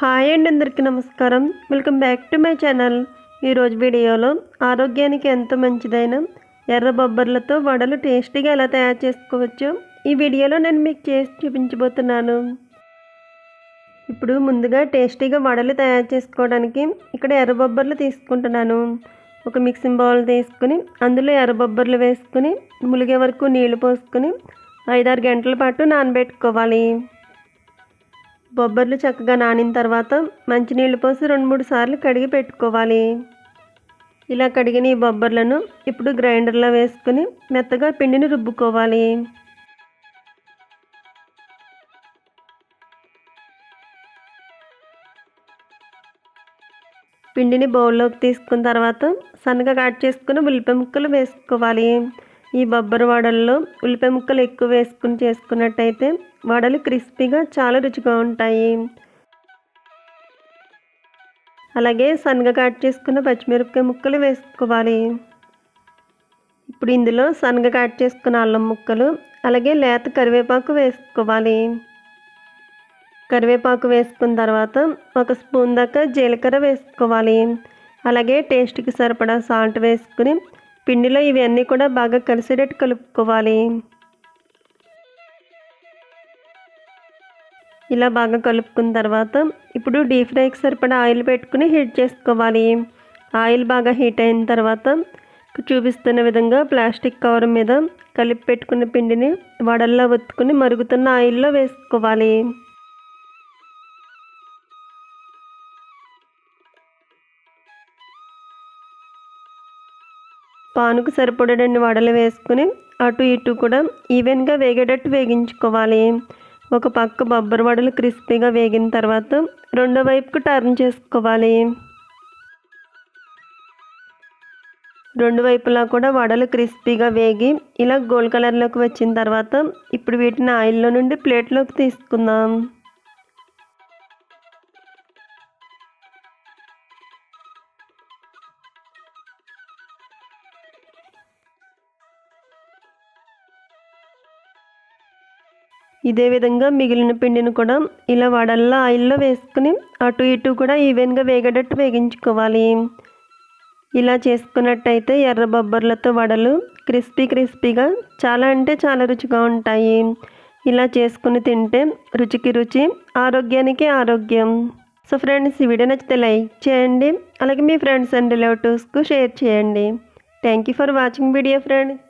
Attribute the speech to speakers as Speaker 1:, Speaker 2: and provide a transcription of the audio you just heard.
Speaker 1: Hi అండి, అందరికీ నమస్కారం. Welcome back to my channel. ఈరోజు వీడియోలో ఆరోగ్యానికి ఎంతో మంచిదైన ఎర్ర బొబ్బర్లతో వడలు టేస్టీగా ఎలా తయారు చేసుకోవచ్చో ఈ వీడియోలో నేను మీకు చేసి చూపించబోతున్నాను. ఇప్పుడు ముందుగా టేస్టీగా వడలు తయారు చేసుకోవడానికి ఇక్కడ ఎర్ర బొబ్బర్లు తీసుకుంటున్నాను. ఒక మిక్సింగ్ బౌల్ తీసుకుని అందులో ఎర్ర బొబ్బర్లు వేసుకుని ములిగే వరకు నీళ్లు పోసుకొని 5-6 గంటల పాటు నానబెట్టుకోవాలి. బొబ్బర్లు చక్కగా నానిన తర్వాత మంచినీళ్ళు పోసి 2-3 సార్లు కడిగి పెట్టుకోవాలి. ఇలా కడిగిన ఈ బొబ్బర్లను ఇప్పుడు గ్రైండర్లో వేసుకుని మెత్తగా పిండిని రుబ్బుకోవాలి. పిండిని బౌల్లోకి తీసుకున్న తర్వాత సన్నగా కట్ చేసుకుని ఉల్లిపాయ ముక్కలు వేసుకోవాలి. ఈ బొబ్బరి వడల్లో ఉల్లిపాయ ముక్కలు ఎక్కువ వేసుకుని చేసుకున్నట్టయితే వడలు క్రిస్పీగా చాలా రుచిగా ఉంటాయి. అలాగే సన్నగా కట్ చేసుకున్న పచ్చిమిరపకాయ ముక్కలు వేసుకోవాలి. ఇప్పుడు ఇందులో సన్నగా కట్ చేసుకున్న అల్లం ముక్కలు అలాగే లేత కరివేపాకు వేసుకోవాలి. కరివేపాకు వేసుకున్న తర్వాత 1 స్పూన్ దాకా జీలకర్ర వేసుకోవాలి. అలాగే టేస్ట్కి సరిపడా సాల్ట్ వేసుకుని పిండిలో ఇవన్నీ కూడా బాగా కలిసేటట్టు కలుపుకోవాలి. ఇలా బాగా కలుపుకున్న తర్వాత ఇప్పుడు డీప్ ఫ్రైకి సరిపడా ఆయిల్ పెట్టుకుని హీట్ చేసుకోవాలి. ఆయిల్ బాగా హీట్ అయిన తర్వాత చూపిస్తున్న విధంగా ప్లాస్టిక్ కవర్ మీద కలిపి పెట్టుకున్న పిండిని వడల్లా ఒత్తుకుని మరుగుతున్న ఆయిల్లో వేసుకోవాలి. పానుకు సరిపడని వడలు వేసుకుని అటు ఇటు కూడా ఈవెన్గా వేగేటట్టు వేగించుకోవాలి. ఒక పక్క బొబ్బరి వడలు క్రిస్పీగా వేగిన తర్వాత రెండో వైపుకు టర్న్ చేసుకోవాలి. రెండు వైపులా కూడా వడలు క్రిస్పీగా వేగి ఇలా గోల్డ్ కలర్లోకి వచ్చిన తర్వాత ఇప్పుడు వీటిని ఆయిల్లో నుండి ప్లేట్లోకి తీసుకుందాం. ఇదే విధంగా మిగిలిన పిండిని కూడా ఇలా వడల్లో ఆయిల్లో వేసుకుని అటు ఇటు కూడా ఈవెన్గా వేగేటట్టు వేగించుకోవాలి. ఇలా చేసుకున్నట్టయితే ఎర్ర బొబ్బర్లతో వడలు క్రిస్పీగా చాలా అంటే చాలా రుచిగా ఉంటాయి. ఇలా చేసుకుని తింటే రుచికి రుచి, ఆరోగ్యానికి ఆరోగ్యం. సో ఫ్రెండ్స్, ఈ వీడియో నచ్చితే లైక్ చేయండి. అలాగే మీ ఫ్రెండ్స్ అండ్ రిలేటివ్స్కు షేర్ చేయండి. Thank you for watching video friends.